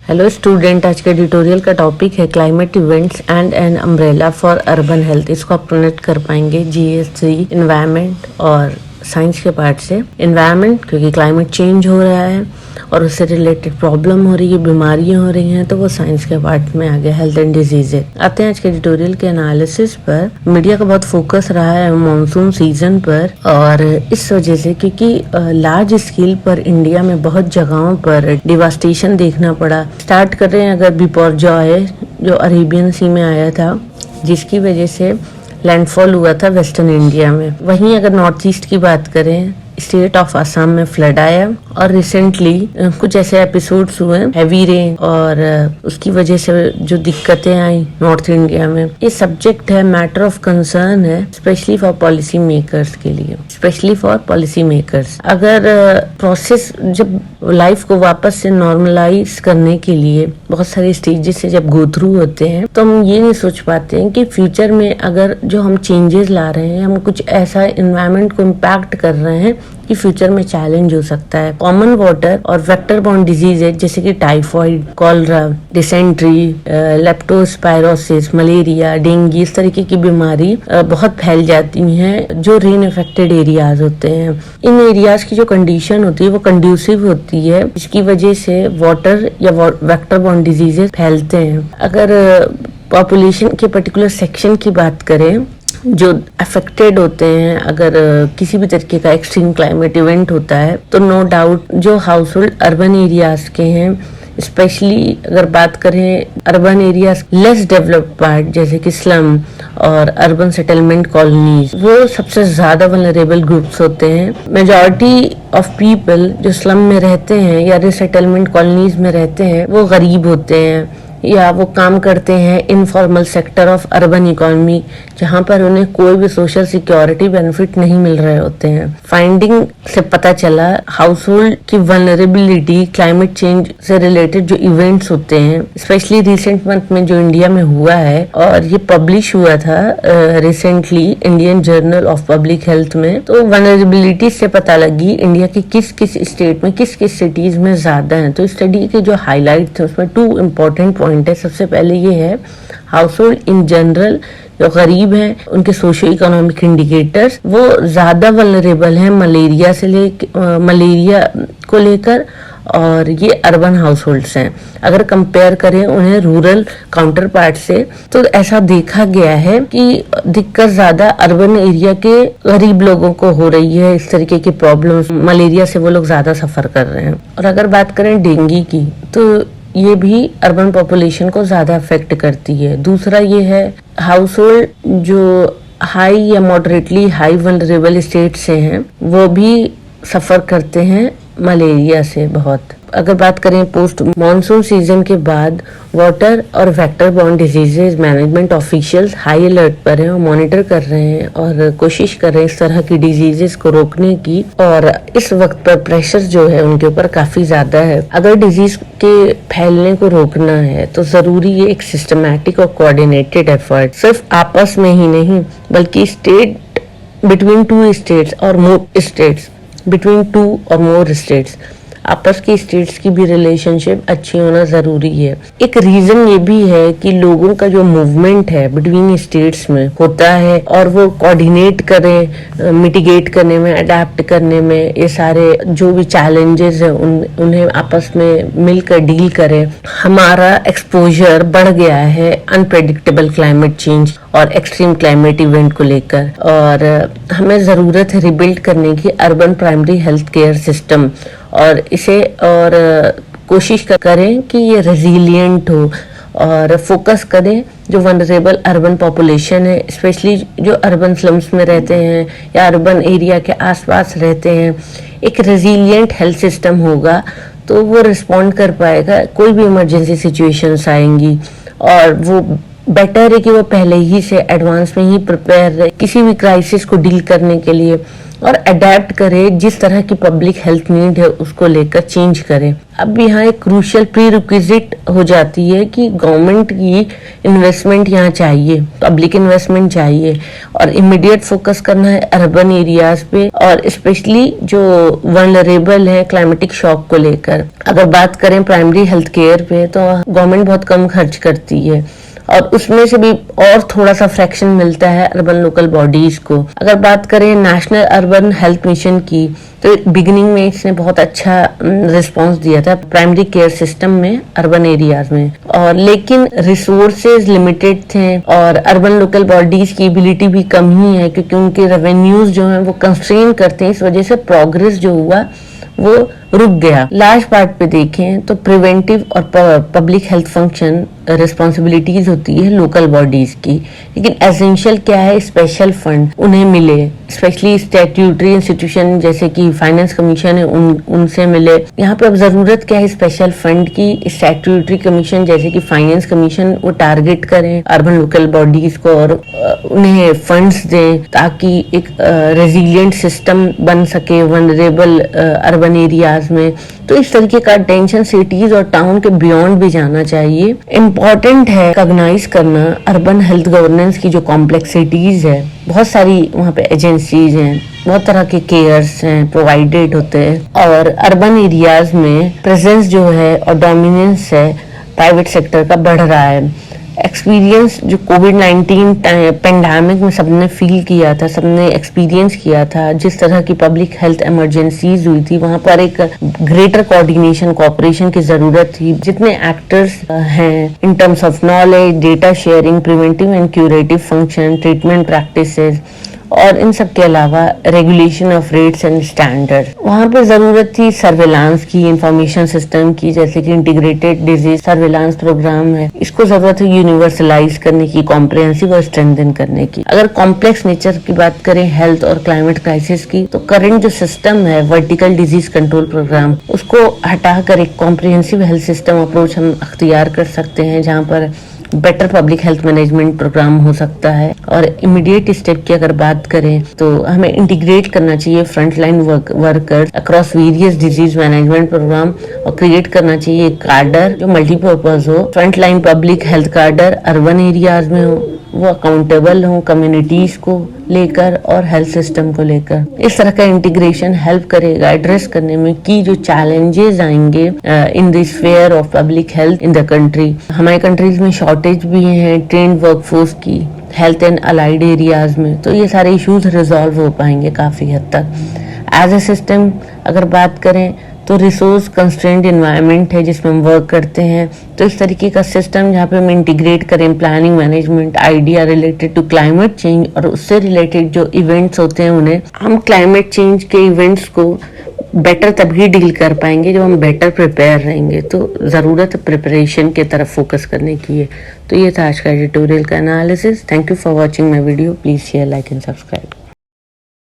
Hello student, आज के tutorial का टॉपिक है climate events and an umbrella for urban health. इसको आप कनेक्ट कर पाएंगे GS3 एनवायरनमेंट और साइंस के पार्ट से। एनवायरनमेंट क्योंकि क्लाइमेट चेंज हो रहा है और उससे रिलेटेड प्रॉब्लम हो रही है, बीमारियां हो रही हैं, तो वो साइंस के पार्ट में आ गया, हेल्थ एंड डिजीजेज। आते हैं आज के ट्यूटोरियल के एनालिसिस पर। मीडिया का बहुत फोकस रहा है मानसून सीजन पर, और इस वजह से क्योंकि लार्ज स्केल पर इंडिया में बहुत जगहों पर डिवास्टेशन देखना पड़ा। स्टार्ट कर रहे हैं अगर बिपरजॉय जो अरेबियन सी में आया था, जिसकी वजह से लैंडफॉल हुआ था वेस्टर्न इंडिया में। वहीं अगर नॉर्थ ईस्ट की बात करें, स्टेट ऑफ असम में फ्लड आया, और रिसेंटली कुछ ऐसे एपिसोड्स हुए हैवी रेन, और उसकी वजह से जो दिक्कतें आई नॉर्थ इंडिया में। ये सब्जेक्ट है, मैटर ऑफ कंसर्न है, स्पेशली फॉर पॉलिसी मेकर्स के लिए, स्पेशली फॉर पॉलिसी मेकर्स। अगर प्रोसेस जब लाइफ को वापस से नॉर्मलाइज करने के लिए बहुत सारे स्टेजेस से जब गो थ्रू होते हैं, तो हम ये नहीं सोच पाते हैं कि फ्यूचर में अगर जो हम चेंजेस ला रहे हैं, हम कुछ ऐसा एनवायरनमेंट को इम्पैक्ट कर रहे हैं कि फ्यूचर में चैलेंज हो सकता है। कॉमन वाटर और वेक्टर बॉर्न डिजीजेज जैसे कि typhoid, cholera, dysentery, leptospirosis, malaria, dengue, इस तरीके की बीमारी बहुत फैल जाती हैं जो रेन इफेक्टेड एरियाज होते हैं। इन एरियाज की जो कंडीशन होती है वो कंड्यूसिव होती है, जिसकी वजह से वाटर या वेक्टर बॉर्न डिजीजेज फैलते हैं। अगर पॉपुलेशन के पर्टिकुलर सेक्शन की बात करें जो अफेक्टेड होते हैं, अगर किसी भी तरीके का एक्सट्रीम क्लाइमेट इवेंट होता है, तो नो डाउट जो हाउस होल्ड अर्बन एरियाज के हैं, स्पेशली अगर बात करें urban areas less developed part जैसे कि स्लम और अर्बन सेटलमेंट कॉलोनीज, वो सबसे ज्यादा वल्नरेबल ग्रुप्स होते हैं। मेजॉरिटी ऑफ पीपल जो स्लम में रहते हैं या रिसेटलमेंट कॉलोनीज में रहते हैं, वो गरीब होते हैं या वो काम करते हैं informal sector of urban economy, जहां पर उन्हें कोई भी सोशल सिक्योरिटी बेनिफिट नहीं मिल रहे होते हैं। फाइंडिंग से पता चला हाउस होल्ड की वल्नरेबिलिटी क्लाइमेट चेंज से रिलेटेड जो इवेंट्स होते हैं, स्पेशली रिसेंट मंथ में जो इंडिया में हुआ है, और ये पब्लिश हुआ था recently Indian journal of public health में। तो वल्नरेबिलिटी से पता लगी इंडिया के किस किस स्टेट में, किस किस सिटीज में ज्यादा है। तो स्टडी के जो हाईलाइट थे उसमें 2 इम्पोर्टेंट पॉइंट है। सबसे पहले ये है हाउस होल्ड इन जनरल जो गरीब हैं, उनके सोशो इकोनॉमिक इंडिकेटर्स वो ज्यादा वल्नरेबल हैं मलेरिया को लेकर, और ये अर्बन हाउस होल्ड्स हैं। अगर कंपेयर करें उन्हें रूरल काउंटर पार्ट से, तो ऐसा देखा गया है कि दिक्कत ज्यादा अर्बन एरिया के गरीब लोगों को हो रही है। इस तरीके की प्रॉब्लम्स, मलेरिया से वो लोग ज्यादा सफर कर रहे हैं। और अगर बात करें डेंगू की, तो ये भी अर्बन पॉपुलेशन को ज्यादा अफेक्ट करती है। दूसरा ये है हाउस होल्ड जो हाई या मॉडरेटली हाई वल्नरेबल स्टेट से हैं, वो भी सफर करते हैं मलेरिया से बहुत। अगर बात करें पोस्ट मॉनसून सीजन के बाद, वाटर और vector borne diseases management officials high alert पर हैं और मॉनिटर कर रहे हैं और कोशिश कर रहे हैं इस तरह की डिजीजेस को रोकने की। और इस वक्त पर प्रेशर जो है उनके ऊपर काफी ज्यादा है। अगर डिजीज के फैलने को रोकना है तो जरूरी है एक सिस्टमैटिक और कोऑर्डिनेटेड एफर्ट, सिर्फ आपस में ही नहीं बल्कि स्टेट बिटवीन 2 स्टेट्स और मोर स्टेट्स, बिटवीन 2 और मोर स्टेट्स, आपस की स्टेट्स की भी रिलेशनशिप अच्छी होना जरूरी है। एक रीजन ये भी है कि लोगों का जो मूवमेंट है बिटवीन स्टेट्स में होता है, और वो कोऑर्डिनेट करें, मिटिगेट करने में, अडेप्ट करने में, ये सारे जो भी चैलेंजेस है उन्हें आपस में मिलकर डील करें। हमारा एक्सपोजर बढ़ गया है अनप्रेडिक्टेबल क्लाइमेट चेंज और एक्सट्रीम क्लाइमेट इवेंट को लेकर, और हमें जरूरत है रिबिल्ड करने की urban primary health care system, और इसे और कोशिश करें कि ये रेजिलिएंट हो, और फोकस करें जो वनरेबल अर्बन पॉपुलेशन है, स्पेशली जो अर्बन स्लम्स में रहते हैं या अर्बन एरिया के आसपास रहते हैं। एक रेजिलिएंट हेल्थ सिस्टम होगा तो वो रिस्पॉन्ड कर पाएगा, कोई भी इमरजेंसी सिचुएशंस आएंगी, और वो बेटर है कि वो पहले ही से एडवांस में ही प्रिपेयर रहे किसी भी क्राइसिस को डील करने के लिए। और अडेप्ट करे, जिस तरह की पब्लिक हेल्थ नीड है उसको लेकर चेंज करे। अब यहाँ एक क्रूशियल प्री रिक्विजिट हो जाती है कि गवर्नमेंट की इन्वेस्टमेंट यहाँ चाहिए, पब्लिक इन्वेस्टमेंट चाहिए, और इमीडिएट फोकस करना है अर्बन एरियाज पे, और स्पेशली जो वल्नरेबल है क्लाइमेटिक शॉक को लेकर। अगर बात करें प्राइमरी हेल्थ केयर पे तो गवर्नमेंट बहुत कम खर्च करती है, और उसमें से भी और थोड़ा सा फ्रैक्शन मिलता है अर्बन लोकल बॉडीज को। अगर बात करें नेशनल अर्बन हेल्थ मिशन की, तो बिगिनिंग में इसने बहुत अच्छा रिस्पांस दिया था प्राइमरी केयर सिस्टम में अर्बन एरियाज में, और लेकिन रिसोर्सेज लिमिटेड थे और अर्बन लोकल बॉडीज की एबिलिटी भी कम ही है, क्योंकि उनके रेवेन्यूज जो हैं वो कंस्ट्रेन करते हैं। इस वजह से प्रोग्रेस जो हुआ वो रुक गया। लास्ट पार्ट पे देखें तो प्रिवेंटिव और पब्लिक हेल्थ फंक्शन रिस्पॉन्सिबिलिटीज होती है लोकल बॉडीज की, लेकिन एसेंशियल क्या है, स्पेशल फंड उन्हें मिले, स्पेशली स्टैट्यूटरी इंस्टीट्यूशन जैसे कि फाइनेंस कमीशन है उनसे मिले। यहाँ पे अब जरूरत क्या है, स्पेशल फंड की। स्टैट्यूटरी कमीशन जैसे कि फाइनेंस कमीशन वो टारगेट करें अर्बन लोकल बॉडीज को और उन्हें फंड्स दें, ताकि एक रेजिलियंट सिस्टम बन सके वनरेबल अर्बन एरियाज में। तो इस तरीके का अटेंशन सिटीज और टाउन के बियॉन्ड भी जाना चाहिए। इम्पोर्टेंट है रिकॉग्नाइज करना अर्बन हेल्थ गवर्नेंस की जो कॉम्प्लेक्सिटीज है। बहुत सारी वहाँ पे एजेंसीज हैं, बहुत तरह के केयर्स हैं प्रोवाइडेड होते हैं, और अर्बन एरियाज में प्रेजेंस जो है और डोमिनेंस है प्राइवेट सेक्टर का बढ़ रहा है। एक्सपीरियंस जो कोविड-19 पेंडेमिक में सबने फील किया था, सबने एक्सपीरियंस किया था, जिस तरह की पब्लिक हेल्थ इमरजेंसीज हुई थी, वहां पर एक ग्रेटर कोऑर्डिनेशन कोऑपरेशन की जरूरत थी। जितने एक्टर्स हैं in terms of knowledge, data sharing, preventive and curative function, treatment practices, और इन सब के अलावा regulation of rates and standard. वहाँ पे जरूरत थी सर्वेलांस की, इंफॉर्मेशन सिस्टम की, जैसे कि इंटीग्रेटेड डिजीज सर्वेलांस प्रोग्राम है, इसको जरूरत है यूनिवर्सलाइज करने की, कॉम्प्रिहेंसिव और स्ट्रेंथन करने की। अगर कॉम्प्लेक्स नेचर की बात करें हेल्थ और क्लाइमेट क्राइसिस की, तो करंट जो सिस्टम है वर्टिकल डिजीज कंट्रोल प्रोग्राम, उसको हटाकर एक कॉम्प्रिहेंसिव हेल्थ सिस्टम अप्रोच हम अख्तियार कर सकते हैं, जहाँ पर better public health management program हो सकता है। और इमीडिएट स्टेप की अगर बात करें तो हमें इंटीग्रेट करना चाहिए front line workers across various disease management program, और क्रिएट करना चाहिए एक कार्डर जो मल्टीपर्पज हो। Front line public health cadre urban areas में हो, वो अकाउंटेबल हो कम्युनिटीज को लेकर और हेल्थ सिस्टम को लेकर। इस तरह का इंटीग्रेशन हेल्प करेगा एड्रेस करने में कि जो चैलेंजेस आएंगे in the sphere of public health in the country. हमारे कंट्रीज में शॉर्टेज भी है ट्रेन्ड वर्कफोर्स की हेल्थ एंड अलाइड एरियाज में, तो ये सारे इश्यूज रिजॉल्व हो पाएंगे काफी हद तक। एज ए सिस्टम अगर बात करें तो रिसोर्स कंस्ट्रेंट इन्वायरमेंट है जिसमें हम वर्क करते हैं, तो इस तरीके का सिस्टम जहाँ पे हम इंटीग्रेट करें planning management idea related to climate change, और उससे रिलेटेड जो इवेंट्स होते हैं उन्हें हम क्लाइमेट चेंज के इवेंट्स को बेटर तभी डील कर पाएंगे जब हम बेटर प्रिपेयर रहेंगे। तो ज़रूरत है प्रिपरेशन के तरफ फोकस करने की है। तो ये था आज का एडिटोरियल का analysis. Thank you for watching my video. Please share, like and subscribe.